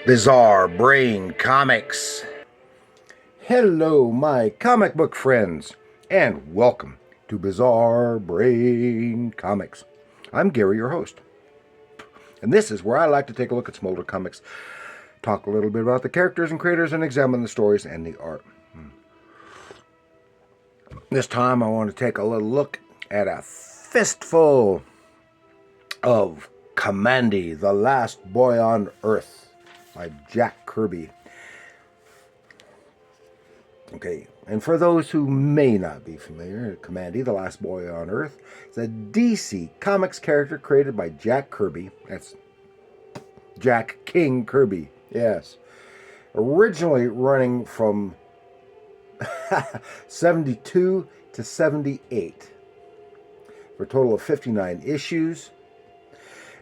Bizarre Brain Comics. Hello, my comic book friends, and welcome to Bizarre Brain Comics. I'm Gary, your host, and this is where I like to take a look at some older comics, talk a little bit about the characters and creators, and examine the stories and the art. This time I want to take a little look at a fistful of Kamandi, the Last Boy on Earth, by Jack Kirby. Okay, and for those who may not be familiar, Kamandi, the Last Boy on Earth, is a DC Comics character created by Jack Kirby. That's Jack King Kirby, yes. Originally running from 72 to 78 for a total of 59 issues.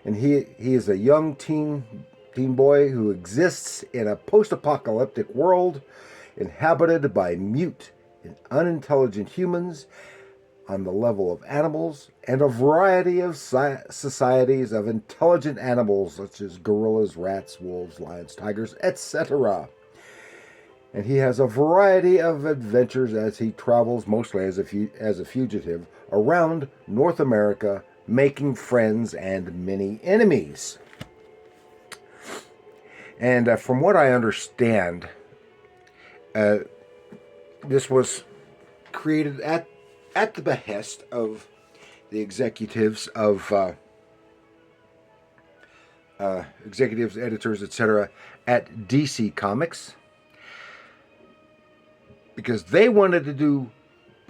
And he is a young teen boy who exists in a post-apocalyptic world inhabited by mute and unintelligent humans on the level of animals and a variety of societies of intelligent animals such as gorillas, rats, wolves, lions, tigers, etc. And he has a variety of adventures as he travels, mostly as a fugitive, around North America, making friends and many enemies. And from what I understand, this was created at the behest of the executives, editors, etc., at DC Comics, because they wanted to do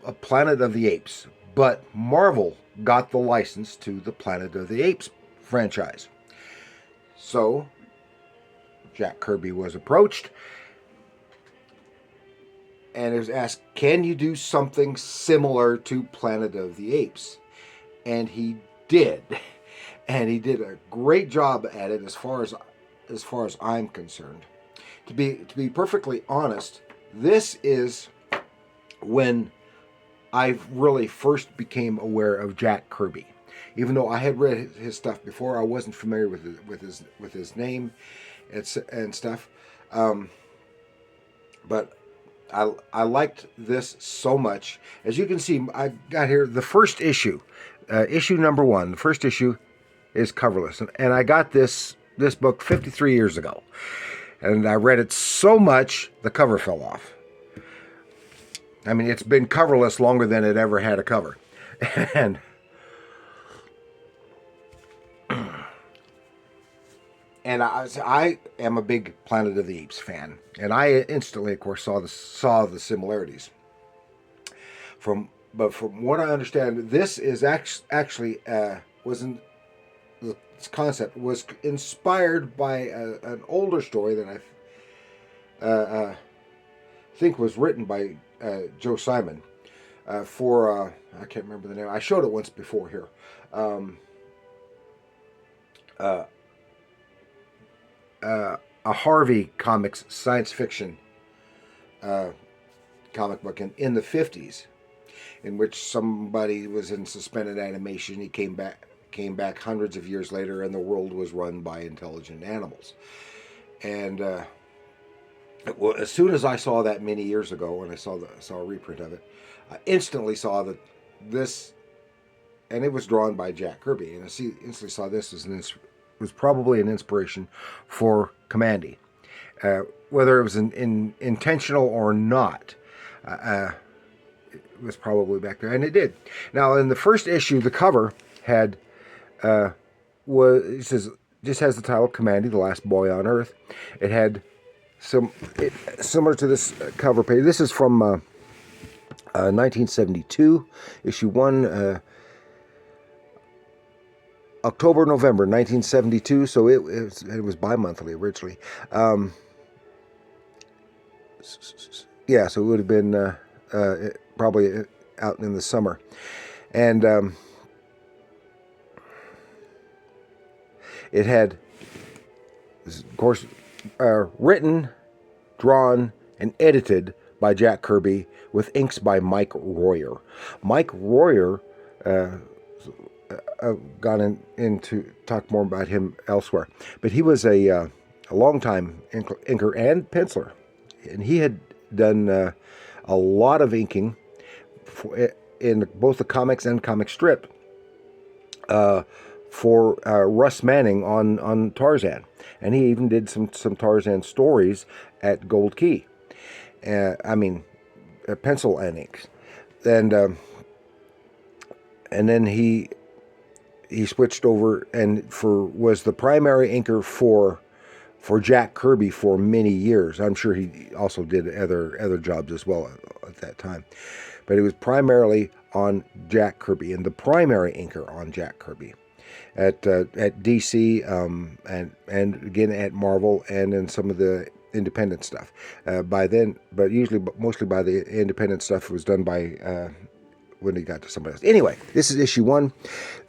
a Planet of the Apes, but Marvel got the license to the Planet of the Apes franchise. So Jack Kirby was approached and was asked, can you do something similar to Planet of the Apes? And he did. And he did a great job at it as far as I'm concerned. To be perfectly honest, this is when I really first became aware of Jack Kirby. Even though I had read his stuff before, I wasn't familiar with his name and stuff. But I liked this so much. As you can see, I got here the first issue, issue number 1. The first issue is coverless, and I got this book 53 years ago, and I read it so much the cover fell off. I mean, it's been coverless longer than it ever had a cover. And I am a big Planet of the Apes fan, and I instantly, of course, saw the similarities. But from what I understand, this is actually this concept was inspired by an older story that I think was written by Joe Simon for I can't remember the name. I showed it once before here. A Harvey Comics science fiction comic book in the 50s, in which somebody was in suspended animation. He came back hundreds of years later, and the world was run by intelligent animals. And as soon as I saw that many years ago, when I saw a reprint of it, I instantly saw that this, and it was drawn by Jack Kirby, and I instantly saw this as was probably an inspiration for Kamandi. Whether it was intentional or not, it was probably back there, and it did. Now, in the first issue, the cover had just has the title Kamandi, the Last Boy on Earth. It had similar to this cover page. This is from 1972, issue 1. October, November 1972, so it was bi-monthly originally. Yeah, so it would have been probably out in the summer. And it had, of course, written, drawn, and edited by Jack Kirby with inks by Mike Royer. Mike Royer, I've gone into talk more about him elsewhere, but he was a a longtime inker and penciler, and he had done a lot of inking in both the comics and comic strip for Russ Manning on Tarzan, and he even did some Tarzan stories at Gold Key. Pencil and inks, and then he switched over and was the primary inker for Jack Kirby for many years. I'm sure he also did other jobs as well at that time, but he was primarily on Jack Kirby and the primary inker on Jack Kirby at DC and again at Marvel and in some of the independent stuff. By then, but mostly by the independent stuff was done by when he got to somebody else. Anyway, this is issue 1.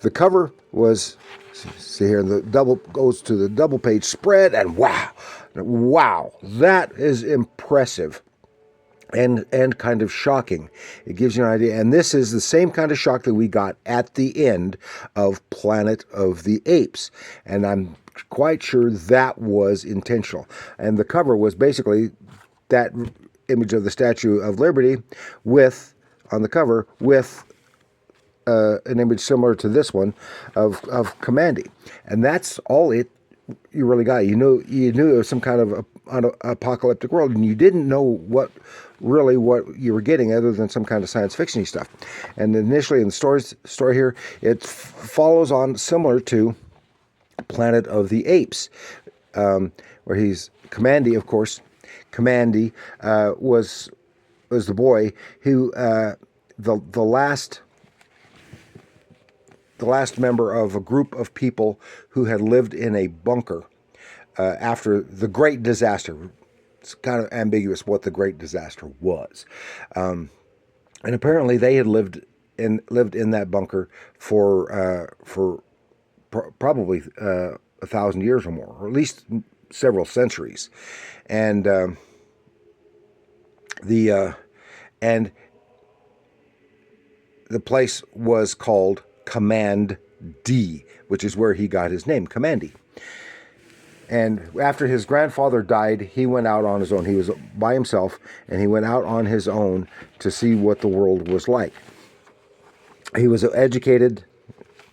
The cover was, see here, the double goes to the double page spread, and wow, that is impressive and kind of shocking. It gives you an idea, and this is the same kind of shock that we got at the end of Planet of the Apes, and I'm quite sure that was intentional. And the cover was basically that image of the Statue of Liberty on the cover with an image similar to this one of Kamandi, and that's all you really got. You knew it was some kind of apocalyptic world, and you didn't know what you were getting other than some kind of science fiction-y stuff. And initially in the story here, it follows on similar to Planet of the Apes, where he's Kamandi, of course. Kamandi was the boy who the last member of a group of people who had lived in a bunker after the Great Disaster. It's kind of ambiguous what the Great Disaster was, and apparently they had lived in that bunker for probably 1,000 years or more, or at least several centuries, and the place was called Kamandi, which is where he got his name, Kamandi. And after his grandfather died, he went out on his own. He was by himself, and he went out on his own to see what the world was like. He was educated,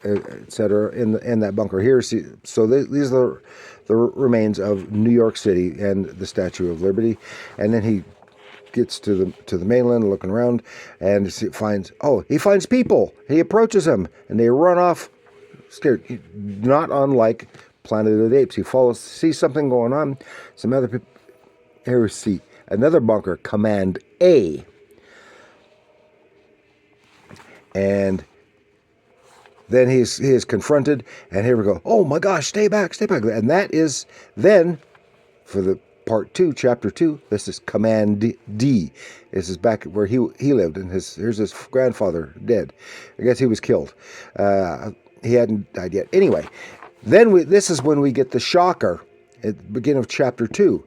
etc., in that bunker here. So these are the remains of New York City and the Statue of Liberty. And then he gets to the mainland, looking around, and he finds people. He approaches them, and they run off scared. Not unlike Planet of the Apes. He sees something going on. Some other people. Here we see another bunker, Command A, and then he is confronted, and here we go. Oh my gosh, stay back. And that is then for the Part 2, Chapter 2, this is Command D. This is back where he lived, and here's his grandfather dead. I guess he was killed. He hadn't died yet. Anyway, then this is when we get the shocker at the beginning of Chapter 2.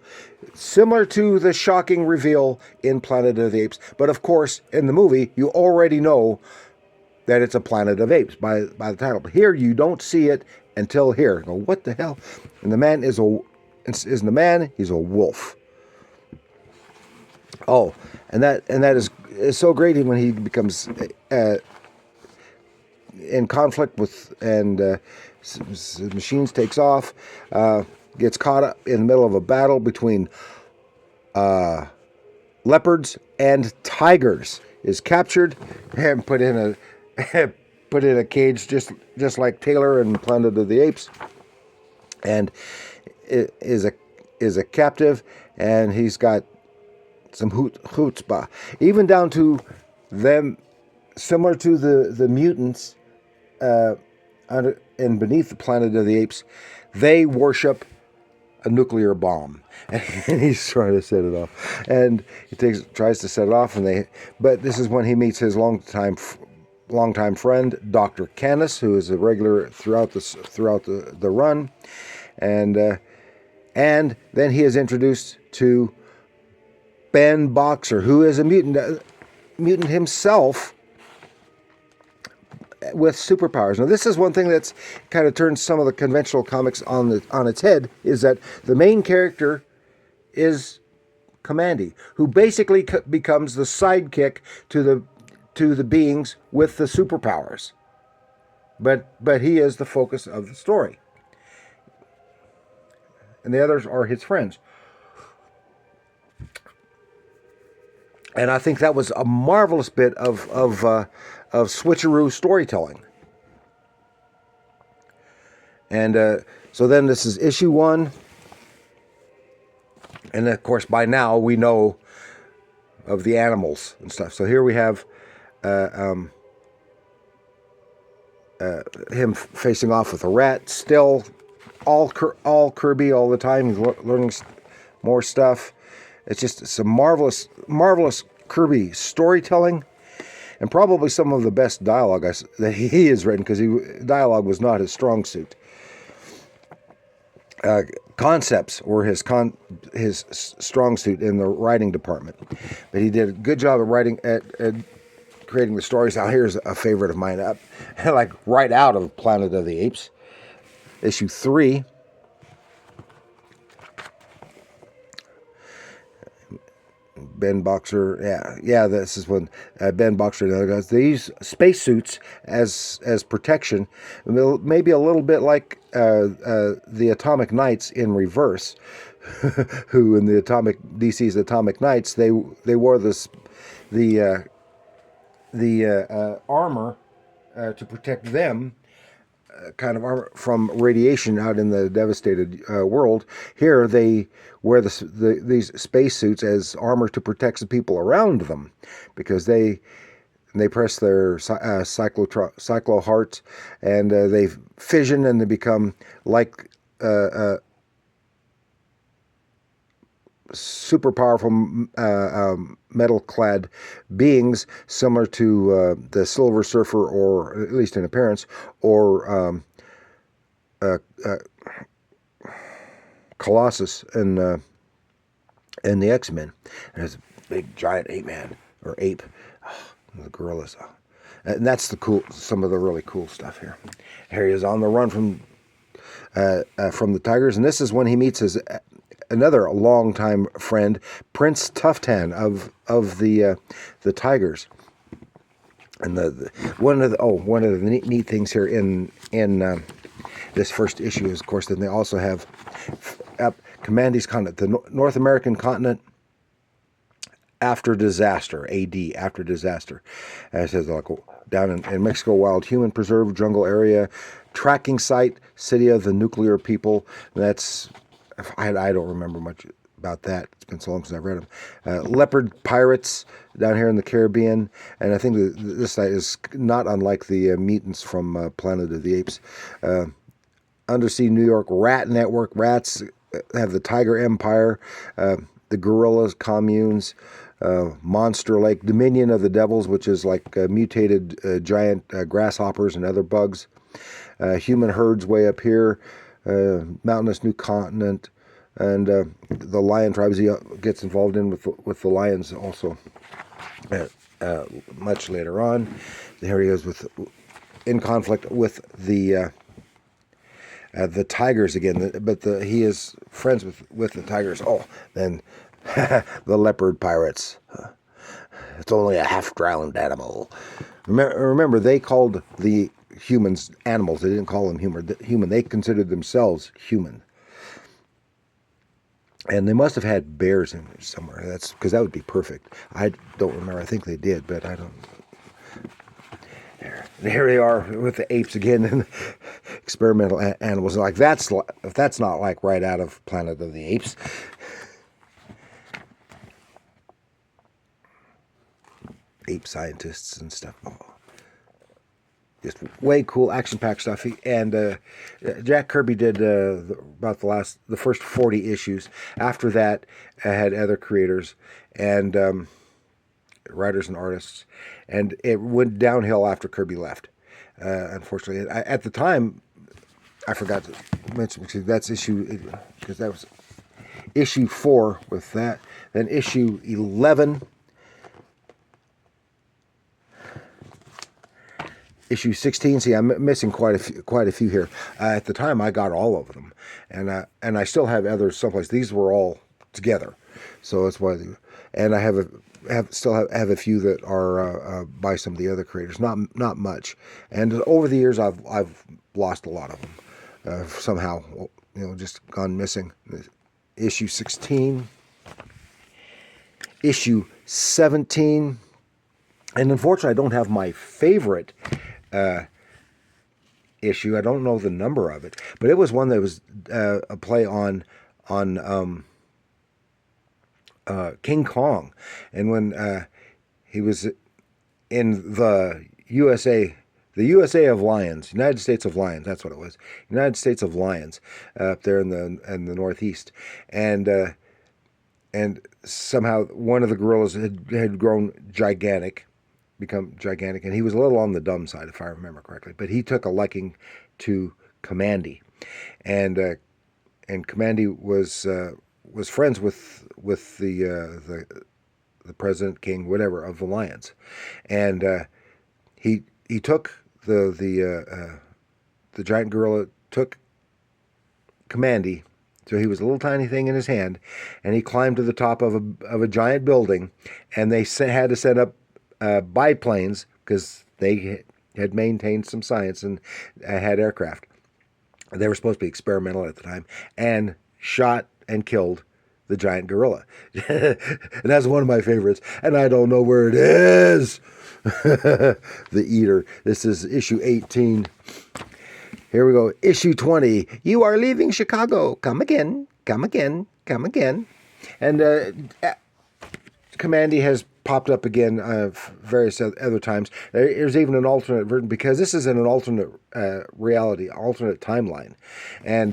Similar to the shocking reveal in Planet of the Apes, but of course, in the movie, you already know that it's a Planet of Apes by the title. But here, you don't see it until here. You go, what the hell? And the man isn't a man, he's a wolf. Oh, and that is so great when he becomes in conflict with, and the machines takes off, gets caught up in the middle of a battle between leopards and tigers, is captured and put in a cage just like Taylor in Planet of the Apes, and is a captive, and he's got some chutzpah, even down to them, similar to the mutants and beneath the Planet of the Apes. They worship a nuclear bomb, and he's trying to set it off, and he tries to set it off, but this is when he meets his longtime friend, Dr. Canis, who is a regular throughout the run, and then he is introduced to Ben Boxer, who is a mutant himself, with superpowers. Now, this is one thing that's kind of turned some of the conventional comics on its head, is that the main character is Kamandi, who basically becomes the sidekick to the beings with the superpowers. But he is the focus of the story, and the others are his friends. And I think that was a marvelous bit of switcheroo storytelling. And so then this is issue 1. And of course, by now we know of the animals and stuff. So here we have him facing off with a rat. Still, all Kirby all the time. He's learning more stuff. It's a marvelous Kirby storytelling, and probably some of the best dialogue that he has written, because dialogue was not his strong suit. Concepts were his strong suit in the writing department, but he did a good job of writing at creating the stories. Now here's a favorite of mine, like right out of Planet of the Apes, issue 3. Ben Boxer, yeah, this is when Ben Boxer and the other guys, they use spacesuits as protection, maybe a little bit like the Atomic Knights in reverse, who in the DC's Atomic Knights, they wore the armor to protect them, kind of armor from radiation out in the devastated world. Here they wear these spacesuits as armor to protect the people around them, because they press their cyclo hearts, and they fission, and they become like super powerful metal-clad beings, similar to the Silver Surfer, or at least in appearance, or Colossus in the X-Men. And there's a big giant ape, the gorillas, and that's some of the really cool stuff here. Here he is on the run from the tigers, and this is when he meets another longtime friend, Prince Tuftan of the tigers. And one of the neat things here in this first issue is, of course, that they also have Kamandi's continent, the North American continent after disaster, AD, after disaster. And it says, like, down in Mexico, wild human preserve, jungle area, tracking site, city of the nuclear people. That's, I don't remember much about that. It's been so long since I've read them. Leopard pirates down here in the Caribbean, and I think this site is not unlike the mutants from Planet of the Apes. Undersea New York rat network. Rats have the Tiger Empire, the gorillas communes, Monster Lake, Dominion of the Devils, which is like mutated giant grasshoppers and other bugs. Human herds way up here. Mountainous New Continent, and the lion tribes he gets involved in with the lions also much later on. Here he is in conflict with the tigers again, but he is friends with the tigers. Oh, then the leopard pirates. It's only a half-drowned animal. Remember, they called the humans animals. They didn't call them human. They considered themselves human. And they must have had bears in there somewhere. That's because that would be perfect. I don't remember. I think they did, but I don't. Here they are with the apes again, and experimental animals. Like if that's not like right out of Planet of the Apes. Ape scientists and stuff. Oh. Just way cool, action-packed stuff. And Jack Kirby did about the first 40 issues. After that, I had other creators and writers and artists, and it went downhill after Kirby left. Unfortunately, at the time, I forgot to mention, because that's because that was issue 4 with that. Then issue 11. issue 16. See, I'm missing quite a few here. At the time, I got all of them, and I still have others someplace. These were all together, so that's why. And I still have a few that are by some of the other creators. Not much. And over the years, I've lost a lot of them somehow. Just gone missing. Issue 16, issue 17. And unfortunately, I don't have my favorite issue. I don't know the number of it, but it was one that was a play on King Kong, and when he was in the USA of Lions, United States of Lions. That's what it was. United States of Lions, up there in the Northeast, and somehow one of the gorillas had grown gigantic. Become gigantic, and he was a little on the dumb side, if I remember correctly. But he took a liking to Kamandi, and Kamandi was friends with the president, king, whatever, of the lions, and he took the giant gorilla, took Kamandi. So he was a little tiny thing in his hand, and he climbed to the top of a giant building, and they had to set up biplanes, because they had maintained some science and had aircraft. They were supposed to be experimental at the time, and shot and killed the giant gorilla. And that's one of my favorites, and I don't know where it is. The Eater. This is issue 18. Here we go. Issue 20. You are leaving Chicago. Come again. Come again. Come again. And Kamandi has popped up again various other times. There's even an alternate version, because this is in an alternate reality, alternate timeline. And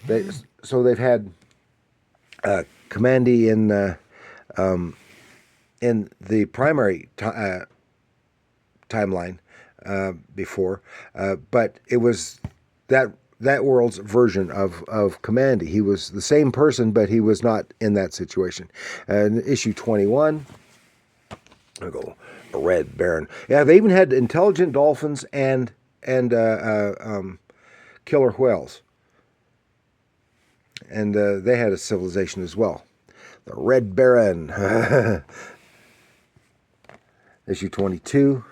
they've had Kamandi in the primary timeline before, but it was that world's version of Kamandi. He was the same person, but he was not in that situation. Issue 21. I'll go a Red Baron. Yeah, they even had intelligent dolphins and killer whales, and they had a civilization as well. The Red Baron. Issue 22.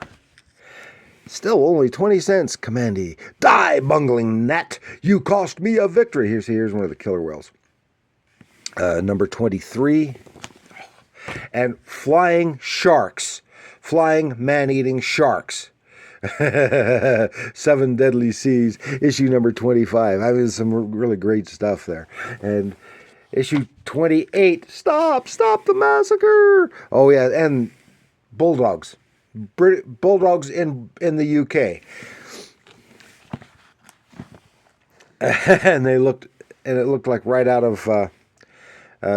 Still only 20 cents, Kamandi. Die, bungling gnat! You cost me a victory. Here's one of the killer whales. Number 23. And flying sharks. Flying man-eating sharks. 7 Deadly Seas, issue number 25. I mean, some really great stuff there. And issue 28. Stop the massacre! Oh, yeah, and bulldogs. Bulldogs in the UK. And it looked like right out of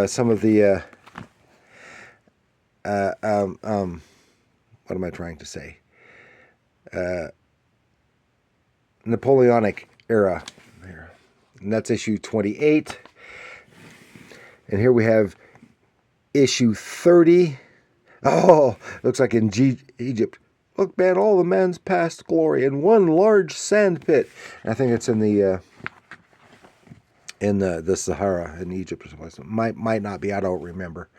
some of the what am I trying to say? Napoleonic era. And that's issue 28. And here we have issue 30. Oh, looks like in Egypt. Look, man, all the man's past glory in one large sand pit. And I think it's in the Sahara in Egypt or something. Might not be. I don't remember.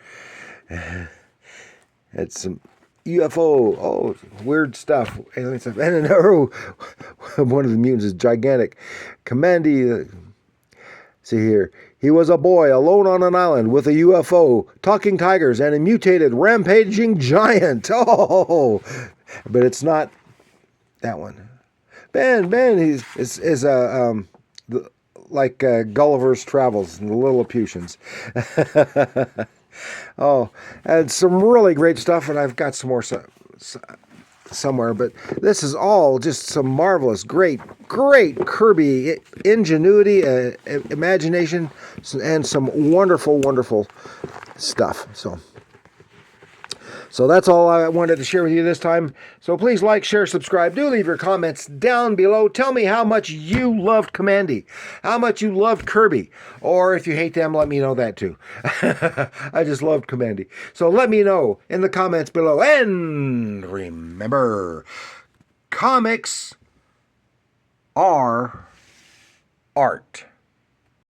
It's some UFO. Oh, weird stuff. Alien stuff. And one of the mutants is gigantic. Kamandi. See here. He was a boy alone on an island with a UFO, talking tigers, and a mutated, rampaging giant. Oh, but it's not that one. Ben, is like Gulliver's Travels and the Lilliputians. Oh, and some really great stuff, and I've got some more somewhere, but this is all just some marvelous, great Kirby ingenuity, imagination, and some wonderful stuff. So that's all I wanted to share with you this time. So please like, share, subscribe. Do leave your comments down below. Tell me how much you loved Kamandi, how much you loved Kirby, or if you hate them, let me know that too. I just loved Kamandi. So let me know in the comments below. And remember, Comics are art.